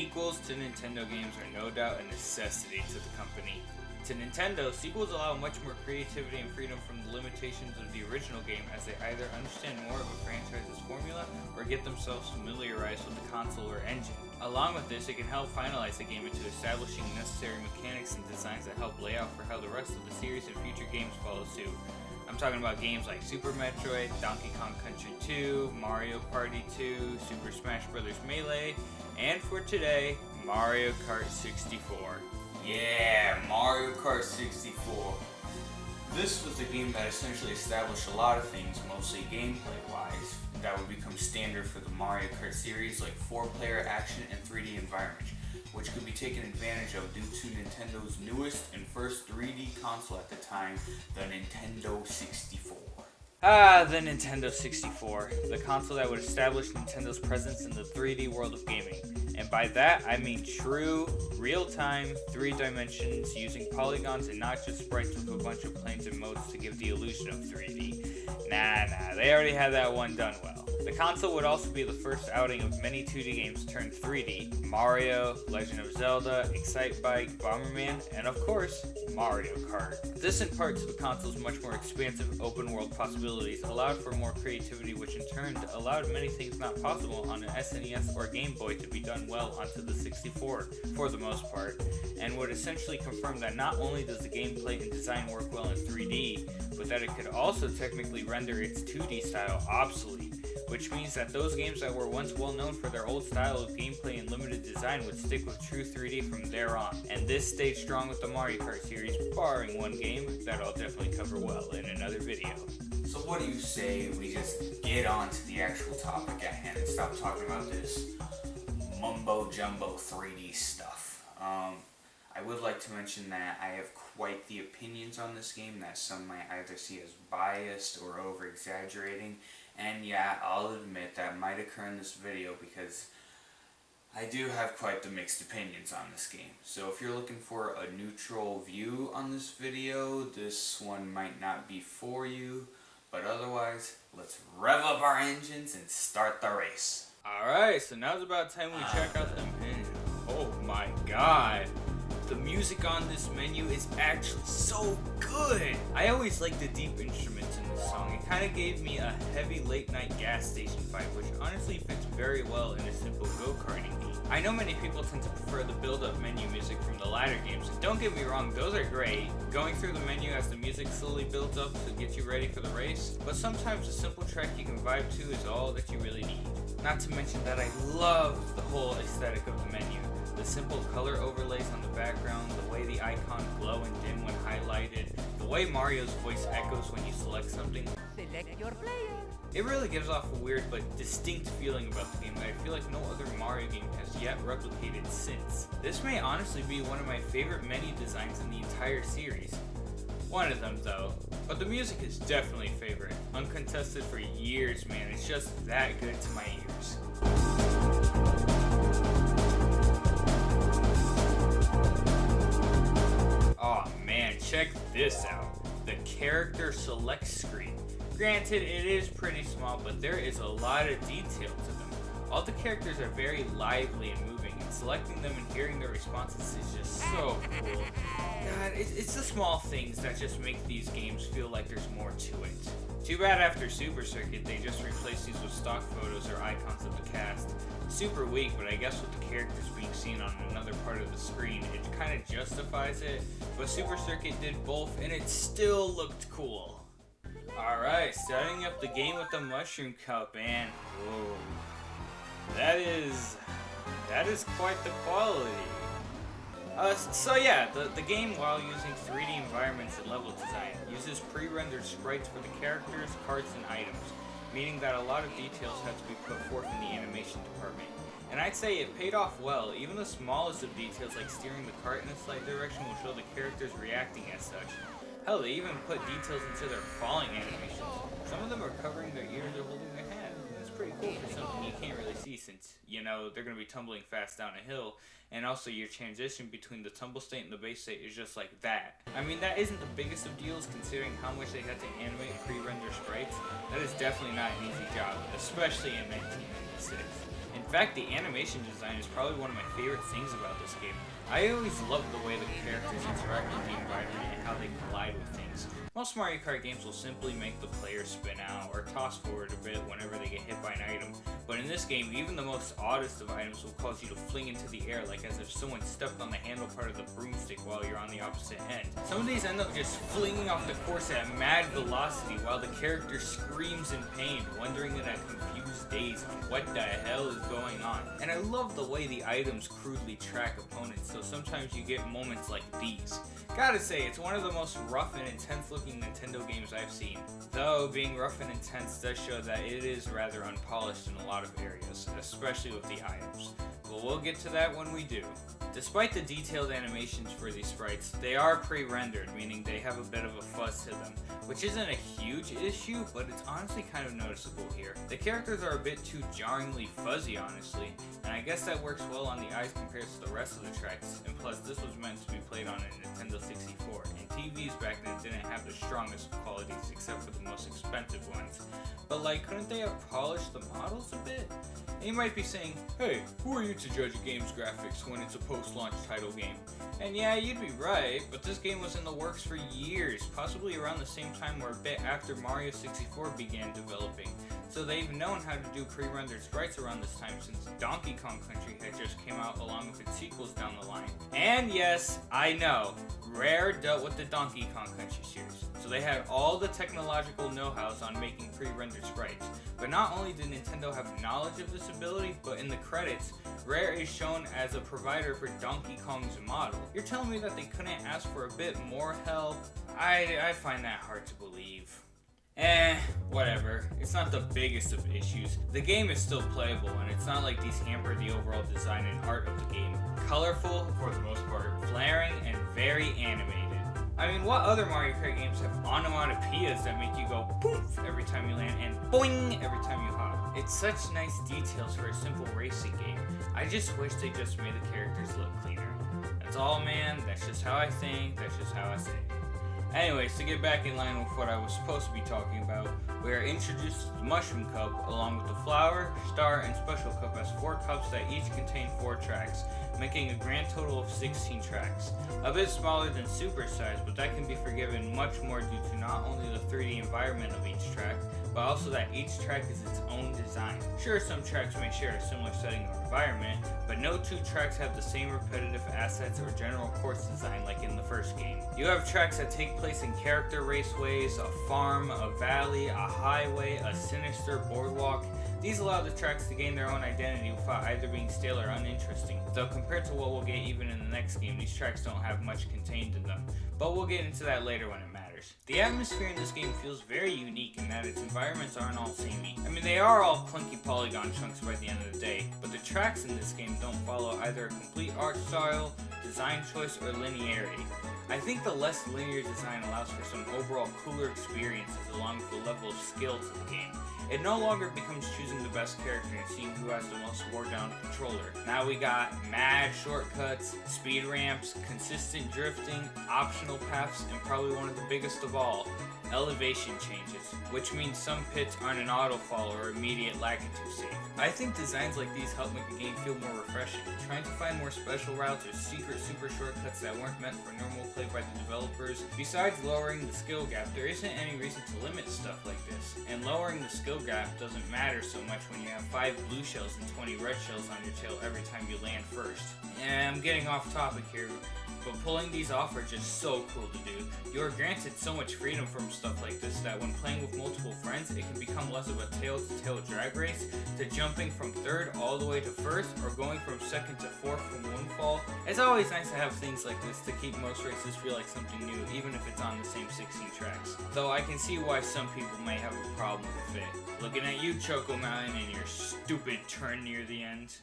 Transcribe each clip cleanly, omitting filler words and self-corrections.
Sequels to Nintendo games are no doubt a necessity to the company. To Nintendo, sequels allow much more creativity and freedom from the limitations of the original game, as they either understand more of a franchise's formula or get themselves familiarized with the console or engine. Along with this, it can help finalize the game into establishing necessary mechanics and designs that help lay out for how the rest of the series and future games follow suit. I'm talking about games like Super Metroid, Donkey Kong Country 2, Mario Party 2, Super Smash Bros. Melee, and for today, Mario Kart 64. Yeah, Mario Kart 64. This was the game that essentially established a lot of things, mostly gameplay-wise, that would become standard for the Mario Kart series, like 4-player action and 3D environments, which could be taken advantage of due to Nintendo's newest and first 3D console at the time, the Nintendo 64. The Nintendo 64, the console that would establish Nintendo's presence in the 3D world of gaming. And by that, I mean true, real-time, 3 dimensions using polygons and not just sprites with a bunch of planes and modes to give the illusion of 3D. Nah, they already had that one done well. The console would also be the first outing of many 2D games turned 3D: Mario, Legend of Zelda, Excitebike, Bomberman, and of course, Mario Kart. This, in part to the console's much more expansive open-world possibilities, allowed for more creativity, which in turn allowed many things not possible on an SNES or Game Boy to be done well onto the 64, for the most part, and would essentially confirm that not only does the gameplay and design work well in 3D, but that it could also technically render its 2D style obsolete, which means that those games that were once well known for their old style of gameplay and limited design would stick with true 3D from there on. And this stayed strong with the Mario Kart series, barring one game that I'll definitely cover well in another video. So what do you say we just get on to the actual topic at hand and stop talking about this mumbo jumbo 3D stuff? I would like to mention that I have quite the opinions on this game that some might either see as biased or over-exaggerating, and yeah, I'll admit that might occur in this video because I do have quite the mixed opinions on this game. So if you're looking for a neutral view on this video, this one might not be for you, but otherwise, let's rev up our engines and start the race. Alright, so now's about time we check out the menu. Oh my god. The music on this menu is actually so good! I always like the deep instruments in this song. It kind of gave me a heavy late night gas station vibe, which honestly fits very well in a simple go-karting game. I know many people tend to prefer the build-up menu music from the latter games, and don't get me wrong, those are great, going through the menu as the music slowly builds up to get you ready for the race, but sometimes a simple track you can vibe to is all that you really need. Not to mention that I love the whole aesthetic of the menu. The simple color overlays on the background, the way the icons glow and dim when highlighted, the way Mario's voice echoes when you select something. Select your player. It really gives off a weird but distinct feeling about the game that I feel like no other Mario game has yet replicated since. This may honestly be one of my favorite menu designs in the entire series. One of them though, but the music is definitely a favorite. Uncontested for years, man, it's just that good to my ears. Aw man, check this out. The character select screen. Granted, it is pretty small, but there is a lot of detail to them. All the characters are very lively and moving, and selecting them and hearing their responses is just so cool. God, it's the small things that just make these games feel like there's more to it. Too bad after Super Circuit they just replaced these with stock photos or icons of the cast. Super weak, but I guess with the characters being seen on another part of the screen, it kind of justifies it. But Super Circuit did both, and it still looked cool. Alright, starting up the game with the Mushroom Cup, and whoa, that is quite the quality. So yeah, the game, while using 3D environments and level design, uses pre-rendered sprites for the characters, carts, and items, meaning that a lot of details had to be put forth in the animation department. And I'd say it paid off well. Even the smallest of details, like steering the cart in a slight direction, will show the characters reacting as such. Hell, they even put details into their falling animations. Some of them are covering their ears or holding their hand. That's pretty cool for something you can't really see since, you know, they're going to be tumbling fast down a hill. and also your transition between the tumble state and the base state is just like that. I mean, that isn't the biggest of deals considering how much they had to animate and pre-render sprites. That is definitely not an easy job, especially in 1996. In fact, the animation design is probably one of my favorite things about this game. I always love the way the characters interact with the environment and how they collide with things. Most Mario Kart games will simply make the player spin out or toss forward a bit whenever they get hit by an item, but in this game, even the most oddest of items will cause you to fling into the air like as if someone stepped on the handle part of the broomstick while you're on the opposite end. Some of these end up just flinging off the course at mad velocity while the character screams in pain, wondering in a confused daze on what the hell is going on. And I love the way the items crudely track opponents, so sometimes you get moments like these. Gotta say, it's one of the most rough and intense looking Nintendo games I've seen. Though, being rough and intense does show that it is rather unpolished in a lot of areas, especially with the items. But we'll get to that when we do. Despite the detailed animations for these sprites, they are pre-rendered, meaning they have a bit of a fuzz to them, which isn't a huge issue, but it's honestly kind of noticeable here. The characters are a bit too jarringly fuzzy, honestly, and I guess that works well on the eyes compared to the rest of the tracks, and plus this was meant to be played on a Nintendo 64, and TVs back then didn't have the strongest qualities except for the most expensive ones. But like, couldn't they have polished the models a bit? And you might be saying, hey, who are you to judge a game's graphics when it's a post-launch title game? And yeah, you'd be right, but this game was in the works for years, possibly around the same time or a bit after Mario 64 began developing. So they've known how to do pre-rendered sprites around this time since Donkey Kong Country had just came out along with its sequels down the line. And yes, I know, Rare dealt with the Donkey Kong Country series, so they had all the technological know-hows on making pre-rendered sprites. But not only did Nintendo have knowledge of this ability, but in the credits, Rare is shown as a provider for Donkey Kong's model. You're telling me that they couldn't ask for a bit more help? I find that hard to believe. Whatever. It's not the biggest of issues. The game is still playable, and it's not like these hamper the overall design and art of the game. Colorful, for the most part, flaring, and very animated. I mean, what other Mario Kart games have onomatopoeias that make you go poof every time you land and boing every time you hop? It's such nice details for a simple racing game. I just wish they just made the characters look cleaner. That's all, man. That's just how I think. That's just how I say it. Anyways, to get back in line with what I was supposed to be talking about, we are introduced to the Mushroom Cup along with the Flower, Star, and Special Cup as 4 cups that each contain 4 tracks, making a grand total of 16 tracks. A bit smaller than Super Size, but that can be forgiven much more due to not only the 3D environment of each track, but also that each track is its own design. Sure, some tracks may share a similar setting or environment, but no 2 tracks have the same repetitive assets or general course design like in the first game. You have tracks that take place in character raceways, a farm, a valley, a highway, a sinister boardwalk. These allow the tracks to gain their own identity without either being stale or uninteresting, though compared to what we'll get even in the next game, these tracks don't have much contained in them, but we'll get into that later when it matters. The atmosphere in this game feels very unique in that its environments aren't all samey. I mean, they are all clunky polygon chunks by the end of the day, but the tracks in this game don't follow either a complete art style, design choice, or linearity. I think the less linear design allows for some overall cooler experiences along with the level of skill to the game. It no longer becomes choosing the best character and seeing who has the most wore-down controller. Now we got mad shortcuts, speed ramps, consistent drifting, optional paths, and probably one of the biggest of all, elevation changes, which means some pits aren't an auto-fall or immediate lag into save. I think designs like these help make the game feel more refreshing. Trying to find more special routes or secret super shortcuts that weren't meant for normal play by the developers. Besides lowering the skill gap, there isn't any reason to limit stuff like this, and lowering the skill gap doesn't matter so much when you have 5 blue shells and 20 red shells on your tail every time you land first. And I'm getting off topic here, but pulling these off are just so cool to do. You are granted so much freedom from stuff like this that when playing with multiple friends, it can become less of a tail-to-tail drag race to jumping from 3rd all the way to 1st or going from 2nd to 4th from one fall. It's always nice to have things like this to keep most races feel like something new, even if it's on the same 16 tracks. Though I can see why some people may have a problem with it. Looking at you, Choco Mountain, and your stupid turn near the end.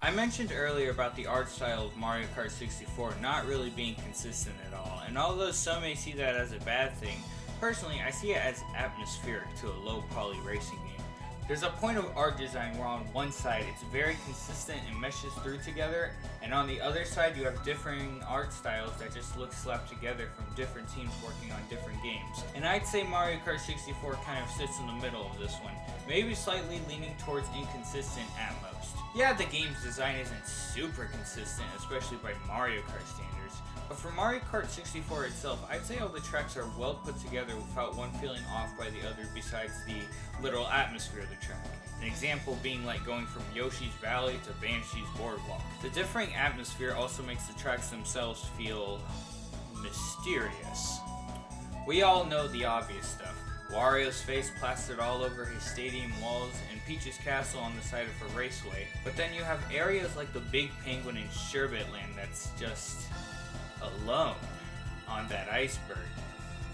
I mentioned earlier about the art style of Mario Kart 64 not really being consistent at all, and although some may see that as a bad thing, personally I see it as atmospheric to a low poly racing game. There's a point of art design where on one side it's very consistent and meshes through together, and on the other side you have differing art styles that just look slapped together from different teams working on different games. And I'd say Mario Kart 64 kind of sits in the middle of this one, maybe slightly leaning towards inconsistent at most. Yeah, the game's design isn't super consistent, especially by Mario Kart standards, but for Mario Kart 64 itself, I'd say all the tracks are well put together without one feeling off by the other besides the literal atmosphere of the track. An example being like going from Yoshi's Valley to Banshee's Boardwalk. The differing atmosphere also makes the tracks themselves feel mysterious. We all know the obvious stuff. Wario's face plastered all over his stadium walls, and Peach's castle on the side of her raceway. But then you have areas like the Big Penguin in Sherbet Land that's just alone on that iceberg.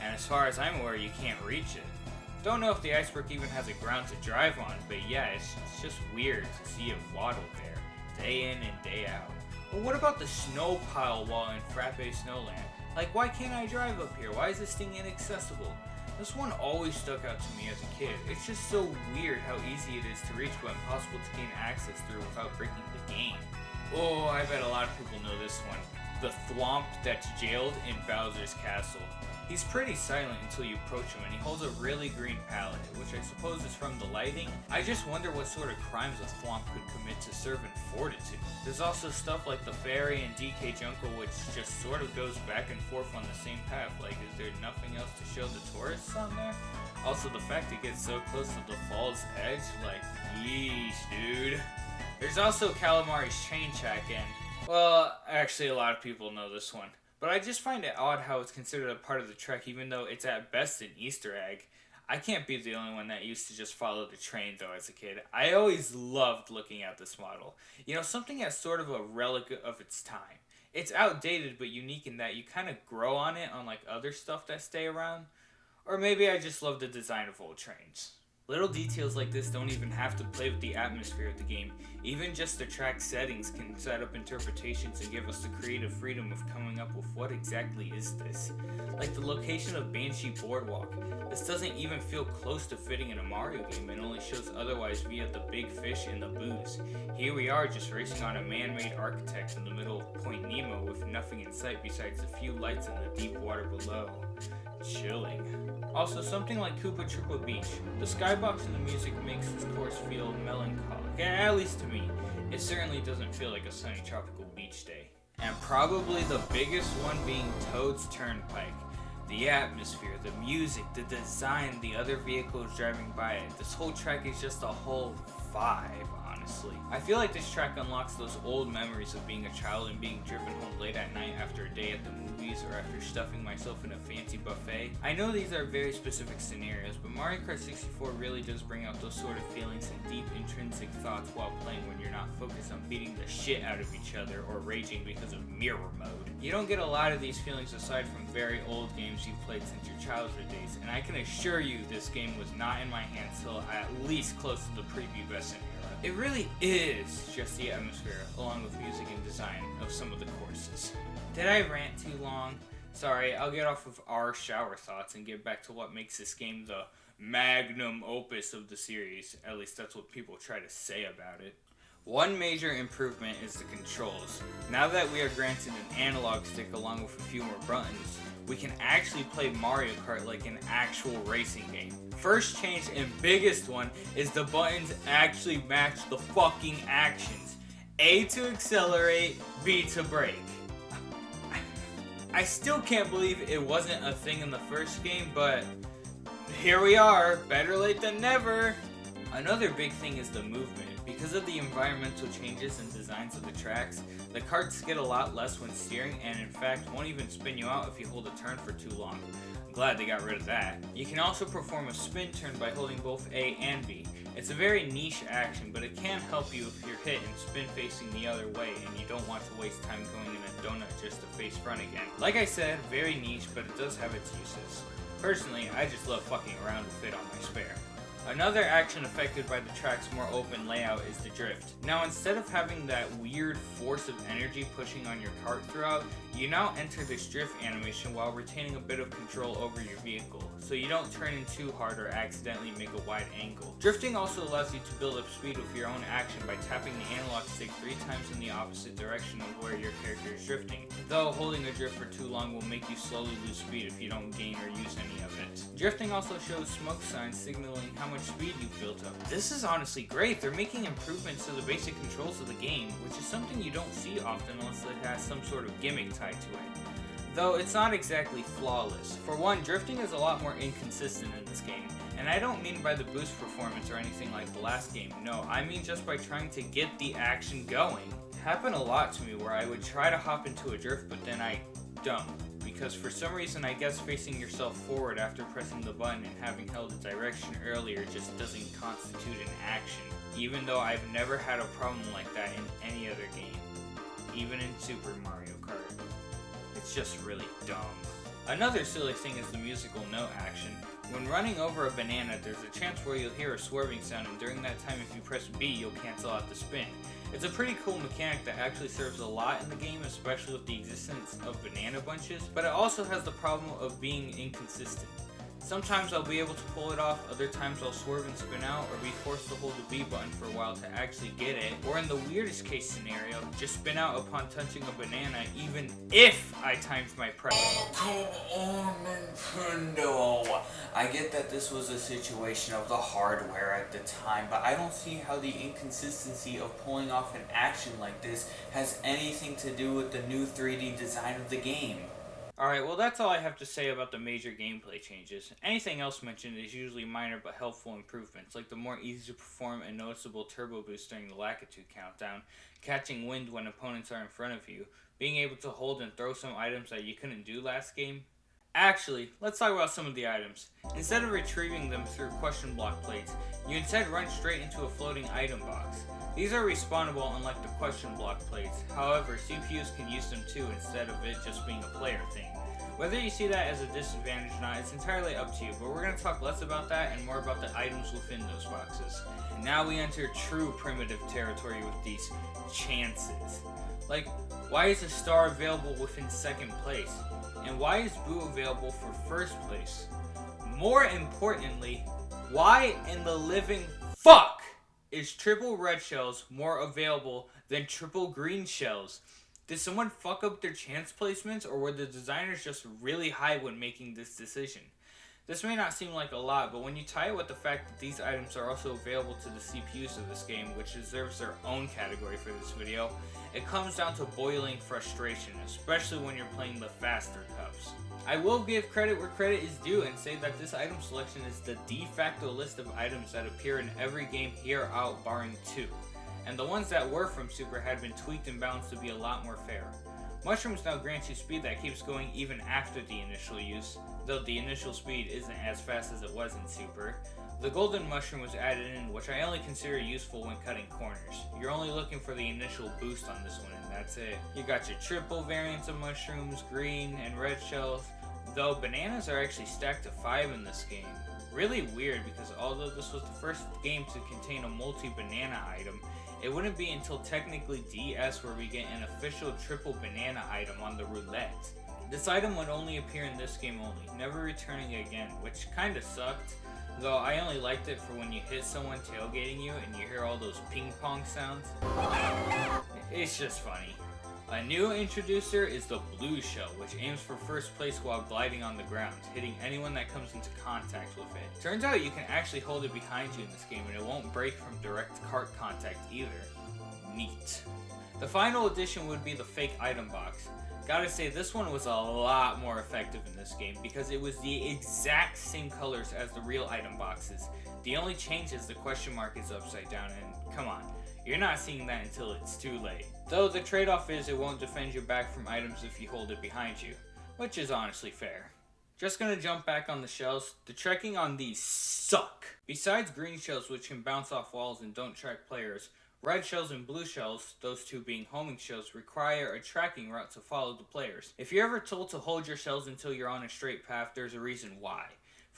And as far as I'm aware, you can't reach it. Don't know if the iceberg even has a ground to drive on, but yeah, it's just weird to see it waddle there, day in and day out. But what about the snow pile wall in Frappe Snowland? Like, why can't I drive up here? Why is this thing inaccessible? This one always stuck out to me as a kid. It's just so weird how easy it is to reach but impossible to gain access through without breaking the game. Oh, I bet a lot of people know this one. The Thwomp that's jailed in Bowser's castle. He's pretty silent until you approach him, and he holds a really green palette, which I suppose is from the lighting. I just wonder what sort of crimes a Thwomp could commit to servant fortitude. There's also stuff like the Fairy and DK Jungle, which just sort of goes back and forth on the same path. Like, is there nothing else to show the tourists on there? Also, the fact it gets so close to the fall's edge, like, yeesh, dude. There's also Kalimari's train track, and, well, actually a lot of people know this one. But I just find it odd how it's considered a part of the trek, even though it's at best an Easter egg. I can't be the only one that used to just follow the train, though, as a kid. I always loved looking at this model. You know, something that's sort of a relic of its time. It's outdated, but unique in that you kind of grow on it, unlike other stuff that stay around. Or maybe I just love the design of old trains. Little details like this don't even have to play with the atmosphere of the game. Even just the track settings can set up interpretations and give us the creative freedom of coming up with what exactly is this. Like the location of Banshee Boardwalk. This doesn't even feel close to fitting in a Mario game and only shows otherwise via the big fish and the booze. Here we are just racing on a man-made architect in the middle of Point Nemo with nothing in sight besides a few lights in the deep water below. Chilling. Also, something like Koopa Troopa Beach. The skybox and the music makes this course feel melancholic, at least to me. It certainly doesn't feel like a sunny tropical beach day. And probably the biggest one being Toad's Turnpike. The atmosphere, the music, the design, the other vehicles driving by it. This whole track is just a whole vibe, honestly. I feel like this track unlocks those old memories of being a child and being driven home late at night after a day at the movies or after stuffing myself in a fancy buffet. I know these are very specific scenarios, but Mario Kart 64 really does bring out those sort of feelings and deep intrinsic thoughts while playing when you're not focused on beating the shit out of each other or raging because of mirror mode. You don't get a lot of these feelings aside from very old games you've played since your childhood days, and I can assure you this game was not in my hands till at least close to the prepubescent era. It really is just the atmosphere, along with music and design, of some of the courses. Did I rant too long? Sorry, I'll get off of our shower thoughts and get back to what makes this game the magnum opus of the series. At least that's what people try to say about it. One major improvement is the controls. Now that we are granted an analog stick along with a few more buttons, we can actually play Mario Kart like an actual racing game. First change and biggest one is the buttons actually match the fucking actions. A to accelerate, B to brake. I still can't believe it wasn't a thing in the first game, but here we are, better late than never. Another big thing is the movement. Because of the environmental changes and designs of the tracks, the karts get a lot less when steering and in fact won't even spin you out if you hold a turn for too long. I'm glad they got rid of that. You can also perform a spin turn by holding both A and B. It's a very niche action, but it can help you if you're hit and spin facing the other way and you don't want to waste time going in a donut just to face front again. Like I said, very niche, but it does have its uses. Personally, I just love fucking around with it on my spare. Another action affected by the track's more open layout is the drift. Now instead of having that weird force of energy pushing on your cart throughout, you now enter this drift animation while retaining a bit of control over your vehicle, so you don't turn in too hard or accidentally make a wide angle. Drifting also allows you to build up speed with your own action by tapping the analog stick 3 times in the opposite direction of where your character is drifting, though holding a drift for too long will make you slowly lose speed if you don't gain or use any of it. Drifting also shows smoke signs signaling how much speed you've built up. This is honestly great. They're making improvements to the basic controls of the game, which is something you don't see often unless it has some sort of gimmick tied to it. Though it's not exactly flawless. For one, drifting is a lot more inconsistent in this game, and I don't mean by the boost performance or anything like the last game, no, I mean just by trying to get the action going. It happened a lot to me where I would try to hop into a drift but then I don't. Because for some reason I guess facing yourself forward after pressing the button and having held the direction earlier just doesn't constitute an action, even though I've never had a problem like that in any other game, even in Super Mario Kart. It's just really dumb. Another silly thing is the musical note action. When running over a banana, there's a chance where you'll hear a swerving sound, and during that time if you press B, you'll cancel out the spin. It's a pretty cool mechanic that actually serves a lot in the game, especially with the existence of banana bunches, but it also has the problem of being inconsistent. Sometimes I'll be able to pull it off, other times I'll swerve and spin out, or be forced to hold the B button for a while to actually get it, or in the weirdest case scenario, just spin out upon touching a banana even if I timed my press. Oh, come on, Nintendo! I get that this was a situation of the hardware at the time, but I don't see how the inconsistency of pulling off an action like this has anything to do with the new 3D design of the game. Alright, well that's all I have to say about the major gameplay changes. Anything else mentioned is usually minor but helpful improvements, like the more easy to perform and noticeable turbo boost during the Lakitu countdown, catching wind when opponents are in front of you, being able to hold and throw some items that you couldn't do last game. Actually, let's talk about some of the items. Instead of retrieving them through question block plates, you instead run straight into a floating item box. These are respawnable unlike the question block plates, however CPUs can use them too instead of it just being a player thing. Whether you see that as a disadvantage or not, it's entirely up to you, but we're going to talk less about that and more about the items within those boxes. And now we enter true primitive territory with these chances. Like, why is a star available within second place? And why is Boo available for first place? More importantly, why in the living fuck is triple red shells more available than triple green shells? Did someone fuck up their chance placements, or were the designers just really high when making this decision? This may not seem like a lot, but when you tie it with the fact that these items are also available to the CPUs of this game, which deserves their own category for this video, it comes down to boiling frustration, especially when you're playing the faster cups. I will give credit where credit is due and say that this item selection is the de facto list of items that appear in every game here out barring 2. And the ones that were from Super had been tweaked and balanced to be a lot more fair. Mushrooms now grant you speed that keeps going even after the initial use, though the initial speed isn't as fast as it was in Super. The golden mushroom was added in, which I only consider useful when cutting corners. You're only looking for the initial boost on this one, and that's it. You got your triple variants of mushrooms, green and red shells, though bananas are actually stacked to 5 in this game. Really weird, because although this was the first game to contain a multi-banana item, it wouldn't be until technically DS where we get an official triple banana item on the roulette. This item would only appear in this game only, never returning again, which kinda sucked, though I only liked it for when you hit someone tailgating you and you hear all those ping pong sounds. It's just funny. A new introducer is the blue shell, which aims for first place while gliding on the ground, hitting anyone that comes into contact with it. Turns out you can actually hold it behind you in this game and it won't break from direct cart contact either. Neat. The final addition would be the fake item box. Gotta say, this one was a lot more effective in this game because it was the exact same colors as the real item boxes. The only change is the question mark is upside down, and come on, you're not seeing that until it's too late. Though the trade-off is it won't defend you back from items if you hold it behind you, which is honestly fair. Just gonna jump back on the shells. The trekking on these suck. Besides green shells, which can bounce off walls and don't track players, red shells and blue shells, those two being homing shells, require a tracking route to follow the players. If you're ever told to hold your shells until you're on a straight path, there's a reason why.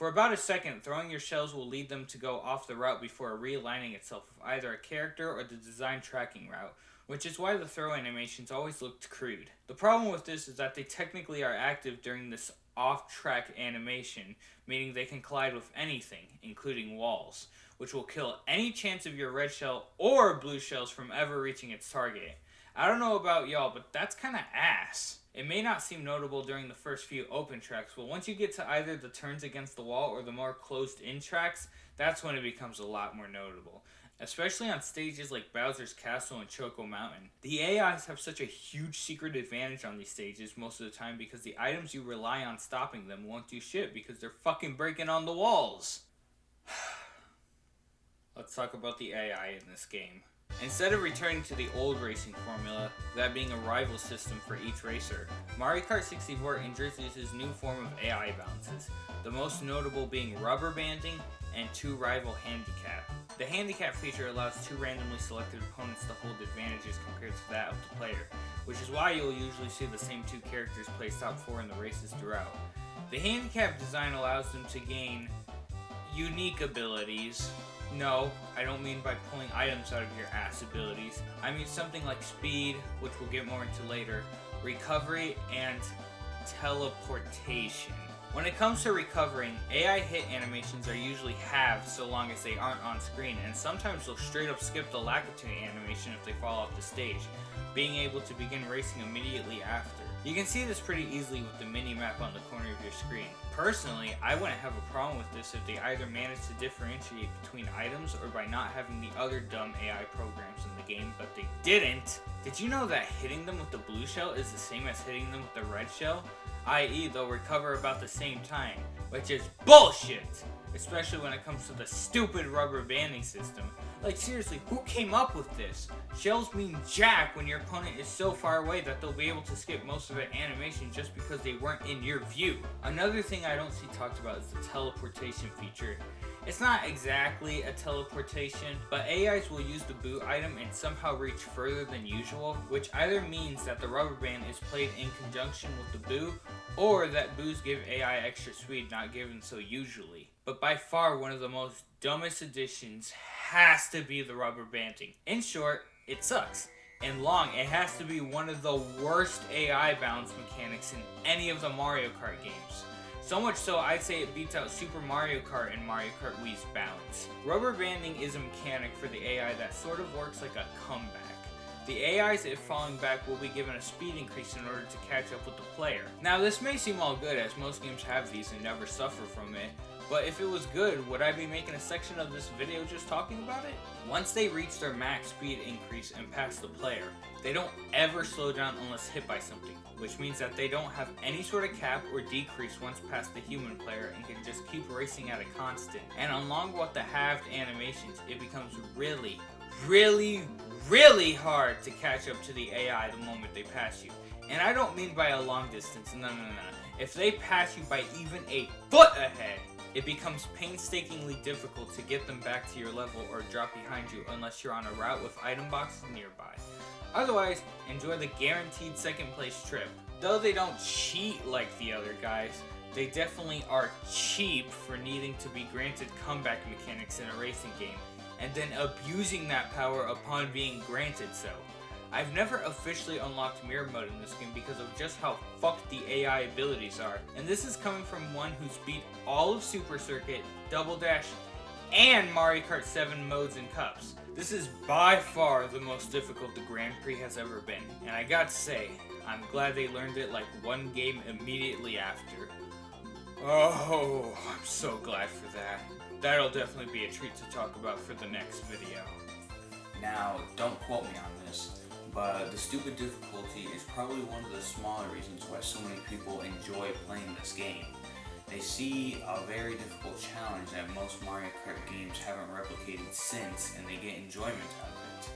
For about a second, throwing your shells will lead them to go off the route before realigning itself with either a character or the design tracking route, which is why the throw animations always looked crude. The problem with this is that they technically are active during this off-track animation, meaning they can collide with anything, including walls, which will kill any chance of your red shell or blue shells from ever reaching its target. I don't know about y'all, but that's kinda ass. It may not seem notable during the first few open tracks, but once you get to either the turns against the wall or the more closed-in tracks, that's when it becomes a lot more notable. Especially on stages like Bowser's Castle and Choco Mountain. The AIs have such a huge secret advantage on these stages most of the time because the items you rely on stopping them won't do shit because they're fucking breaking on the walls. Let's talk about the AI in this game. Instead of returning to the old racing formula, that being a rival system for each racer, Mario Kart 64 introduces a new form of AI balances, the most notable being rubber banding and 2 rival handicap. The handicap feature allows 2 randomly selected opponents to hold advantages compared to that of the player, which is why you'll usually see the same 2 characters place top 4 in the races throughout. The handicap design allows them to gain unique abilities. No, I don't mean by pulling items out of your ass abilities. I mean something like speed, which we'll get more into later, recovery, and teleportation. When it comes to recovering, AI hit animations are usually halved so long as they aren't on screen, and sometimes they'll straight up skip the Lakitu animation if they fall off the stage, being able to begin racing immediately after. You can see this pretty easily with the mini-map on the corner of your screen. Personally, I wouldn't have a problem with this if they either managed to differentiate between items or by not having the other dumb AI programs in the game, but they didn't. Did you know that hitting them with the blue shell is the same as hitting them with the red shell? I.e. they'll recover about the same time, which is bullshit! Especially when it comes to the stupid rubber banding system. Like seriously, who came up with this? Shells mean jack when your opponent is so far away that they'll be able to skip most of the animation just because they weren't in your view. Another thing I don't see talked about is the teleportation feature. It's not exactly a teleportation, but AIs will use the boo item and somehow reach further than usual, which either means that the rubber band is played in conjunction with the boo, or that boos give AI extra speed not given so usually. But by far one of the most dumbest additions has to be the rubber banding. In short, it sucks. And long, it has to be one of the worst AI balance mechanics in any of the Mario Kart games. So much so, I'd say it beats out Super Mario Kart and Mario Kart Wii's balance. Rubber banding is a mechanic for the AI that sort of works like a comeback. The AIs, if falling back, will be given a speed increase in order to catch up with the player. Now, this may seem all good, as most games have these and never suffer from it, but if it was good, would I be making a section of this video just talking about it? Once they reach their max speed increase and pass the player, they don't ever slow down unless hit by something, which means that they don't have any sort of cap or decrease once past the human player and can just keep racing at a constant. And along with the halved animations, it becomes really hard to catch up to the AI the moment they pass you. And I don't mean by a long distance, no. If they pass you by even a foot ahead, it becomes painstakingly difficult to get them back to your level or drop behind you unless you're on a route with item boxes nearby. Otherwise, enjoy the guaranteed second place trip. Though they don't cheat like the other guys, they definitely are cheap for needing to be granted comeback mechanics in a racing game, and then abusing that power upon being granted so. I've never officially unlocked mirror mode in this game because of just how fucked the AI abilities are, and this is coming from one who's beat all of Super Circuit, Double Dash, and Mario Kart 7 modes and cups. This is by far the most difficult the Grand Prix has ever been, and I gotta say, I'm glad they learned it like one game immediately after. Oh, I'm so glad for that. That'll definitely be a treat to talk about for the next video. Now, don't quote me on this, but the stupid difficulty is probably one of the smaller reasons why so many people enjoy playing this game. They see a very difficult challenge that most Mario Kart games haven't replicated since, and they get enjoyment out of it.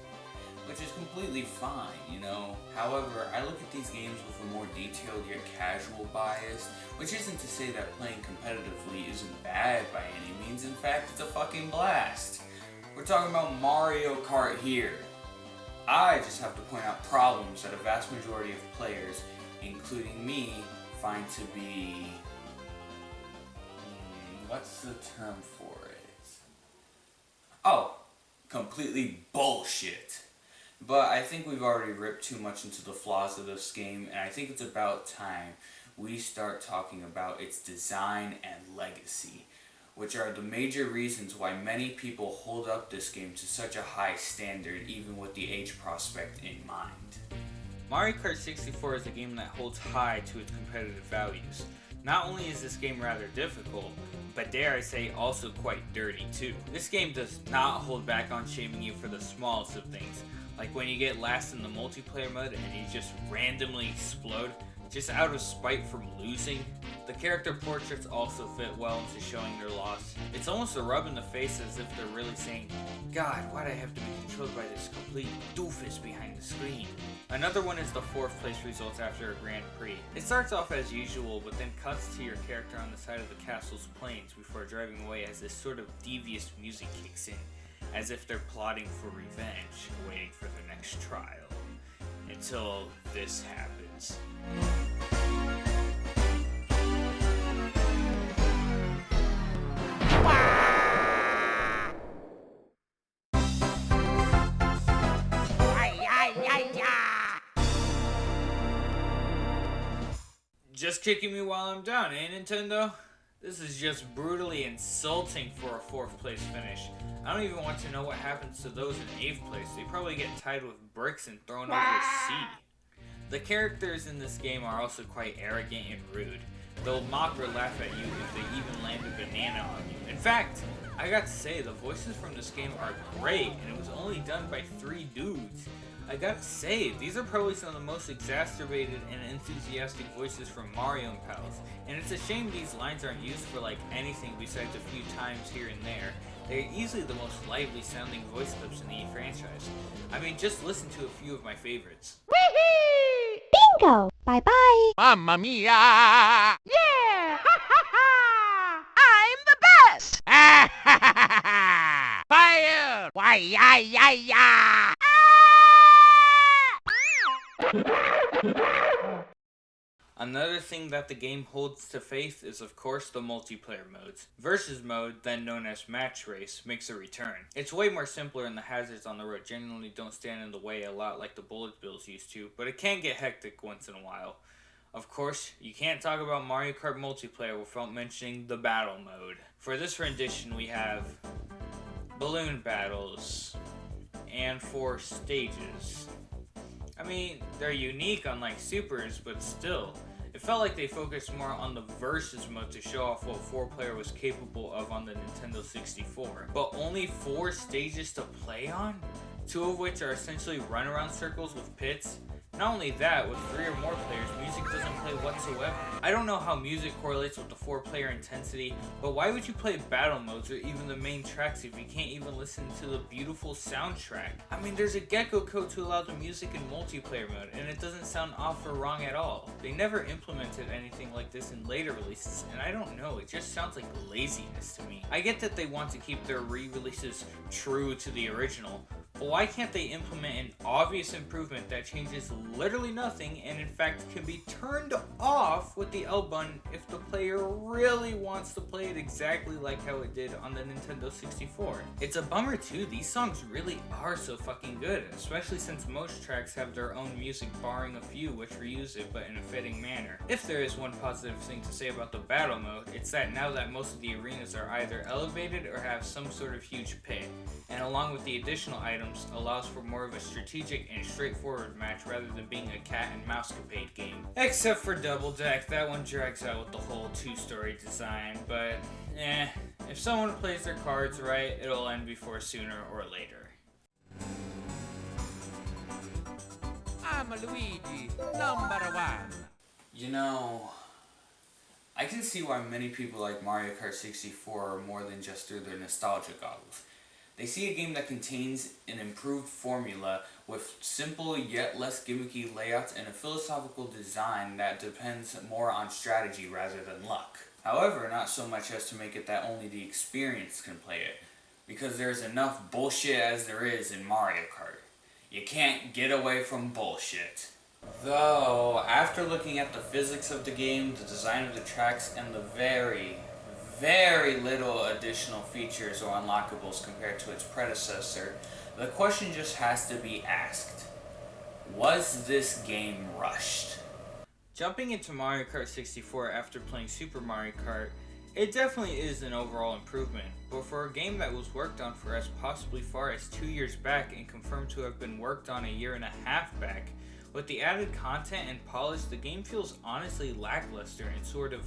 Which is completely fine, you know. However, I look at these games with a more detailed yet casual bias, which isn't to say that playing competitively isn't bad by any means. In fact, it's a fucking blast. We're talking about Mario Kart here. I just have to point out problems that a vast majority of players, including me, find to be what's the term for it? Oh, completely bullshit. But I think we've already ripped too much into the flaws of this game, and I think it's about time we start talking about its design and legacy, which are the major reasons why many people hold up this game to such a high standard, even with the age prospect in mind. Mario Kart 64 is a game that holds high to its competitive values. Not only is this game rather difficult, but dare I say also quite dirty too. This game does not hold back on shaming you for the smallest of things, like when you get last in the multiplayer mode and you just randomly explode, just out of spite from losing. The character portraits also fit well into showing their loss. It's almost a rub in the face as if they're really saying, God, why'd I have to be controlled by this complete doofus behind the screen? Another one is the 4th place results after a Grand Prix. It starts off as usual, but then cuts to your character on the side of the castle's plains before driving away as this sort of devious music kicks in, as if they're plotting for revenge, waiting for their next trial. Until this happens. Just kicking me while I'm down, eh, Nintendo? This is just brutally insulting for a 4th place finish. I don't even want to know what happens to those in 8th place. They probably get tied with bricks and thrown over the sea. The characters in this game are also quite arrogant and rude. They'll mock or laugh at you if they even land a banana on you. In fact, I got to say, the voices from this game are great, and it was only done by 3 dudes. I gotta say, these are probably some of the most exacerbated and enthusiastic voices from Mario and pals, and it's a shame these lines aren't used for like anything besides a few times here and there. They're easily the most lively sounding voice clips in the franchise. I mean, just listen to a few of my favorites. Wee-hee! Bingo! Bye-bye! Mamma mia! Yeah! Ha ha ha! I'm the best! Ah ha ha ha! Fire! Why ya ya ya! Another thing that the game holds to faith is of course the multiplayer modes. Versus mode, then known as match race, makes a return. It's way more simpler and the hazards on the road generally don't stand in the way a lot like the bullet bills used to, but it can get hectic once in a while. Of course, you can't talk about Mario Kart multiplayer without mentioning the battle mode. For this rendition we have balloon battles and 4 stages. I mean, they're unique unlike Supers, but still. It felt like they focused more on the versus mode to show off what 4-player was capable of on the Nintendo 64. But only 4 stages to play on? 2 of which are essentially runaround circles with pits? Not only that, with 3 or more players, music doesn't play whatsoever. I don't know how music correlates with the 4-player intensity, but why would you play battle modes or even the main tracks if you can't even listen to the beautiful soundtrack? I mean, there's a gecko code to allow the music in multiplayer mode, and it doesn't sound off or wrong at all. They never implemented anything like this in later releases, and I don't know, it just sounds like laziness to me. I get that they want to keep their re-releases true to the original, but why can't they implement an obvious improvement that changes literally nothing and in fact can be turned off with the L button if the player really wants to play it exactly like how it did on the Nintendo 64? It's a bummer too, these songs really are so fucking good, especially since most tracks have their own music barring a few which reuse it but in a fitting manner. If there is one positive thing to say about the battle mode, it's that now that most of the arenas are either elevated or have some sort of huge pit, and along with the additional items allows for more of a strategic and straightforward match rather than being a cat and mouse-capade game. Except for Double Deck, that one drags out with the whole 2-story design, but if someone plays their cards right, it'll end before sooner or later. I'm Luigi, number 1. You know, I can see why many people like Mario Kart 64 more than just through their nostalgia goggles. They see a game that contains an improved formula with simple yet less gimmicky layouts and a philosophical design that depends more on strategy rather than luck. However, not so much as to make it that only the experienced can play it, because there's enough bullshit as there is in Mario Kart. You can't get away from bullshit. Though, after looking at the physics of the game, the design of the tracks, and the very, very little additional features or unlockables compared to its predecessor, the question just has to be asked. Was this game rushed? Jumping into Mario Kart 64 after playing Super Mario Kart, it definitely is an overall improvement, but for a game that was worked on for as possibly far as 2 years back and confirmed to have been worked on a year and a half back, with the added content and polish, the game feels honestly lackluster and sort of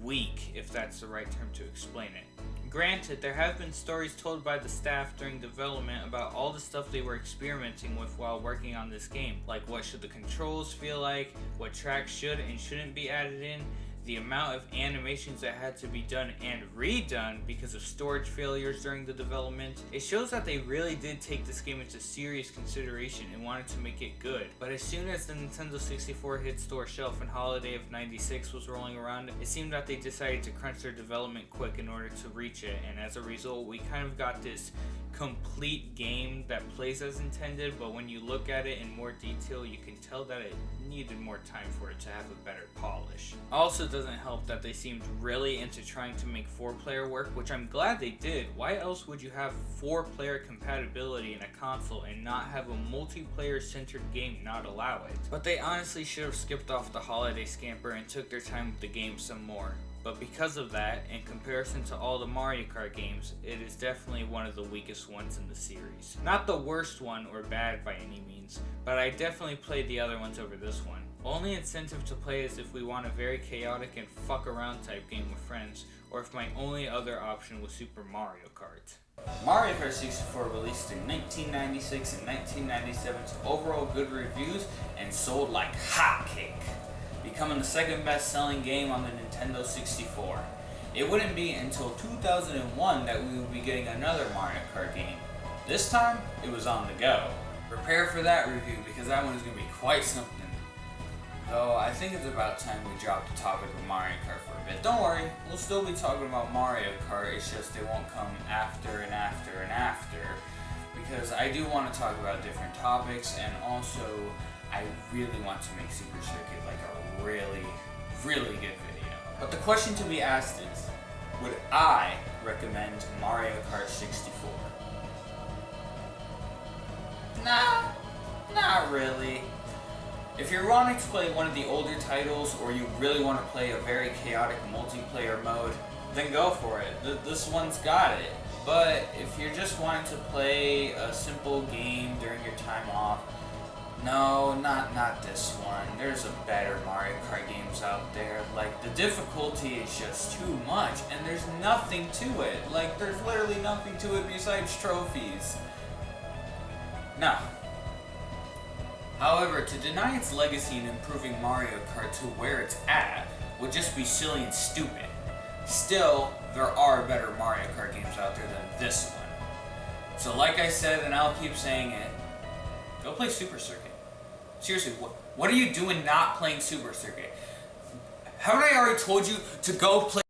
weak, if that's the right term to explain it. Granted, there have been stories told by the staff during development about all the stuff they were experimenting with while working on this game, like what should the controls feel like, what tracks should and shouldn't be added in, the amount of animations that had to be done and redone because of storage failures during the development. It shows that they really did take this game into serious consideration and wanted to make it good. But as soon as the Nintendo 64 hit store shelf and holiday of '96 was rolling around, it seemed that they decided to crunch their development quick in order to reach it, and as a result we kind of got this complete game that plays as intended, but when you look at it in more detail you can tell that it needed more time for it to have a better polish. Also, doesn't help that they seemed really into trying to make 4-player work, which I'm glad they did. Why else would you have 4-player compatibility in a console and not have a multiplayer centered game not allow it? But they honestly should have skipped off the holiday scamper and took their time with the game some more. But because of that, in comparison to all the Mario Kart games, it is definitely one of the weakest ones in the series. Not the worst one or bad by any means, but I definitely played the other ones over this one. Only incentive to play is if we want a very chaotic and fuck around type game with friends, or if my only other option was Super Mario Kart. Mario Kart 64 released in 1996 and 1997 to overall good reviews and sold like hotcake, becoming the second best selling game on the Nintendo 64. It wouldn't be until 2001 that we would be getting another Mario Kart game. This time, it was on the go. Prepare for that review because that one is going to be quite something. Though I think it's about time we drop the topic of Mario Kart for a bit. Don't worry, we'll still be talking about Mario Kart, it's just it won't come after and after and after, because I do want to talk about different topics, and also I really want to make Super Circuit like a really, really good video. But the question to be asked is, would I recommend Mario Kart 64? Nah, not really. If you're wanting to play one of the older titles, or you really want to play a very chaotic multiplayer mode, then go for it. This one's got it. But if you're just wanting to play a simple game during your time off, no, not this one. There's a better Mario Kart games out there. Like, the difficulty is just too much, and there's nothing to it. Like, there's literally nothing to it besides trophies. No. However, to deny its legacy in improving Mario Kart to where it's at would just be silly and stupid. Still, there are better Mario Kart games out there than this one. So like I said, and I'll keep saying it, go play Super Circuit. Seriously, what are you doing not playing Super Circuit? Haven't I already told you to go play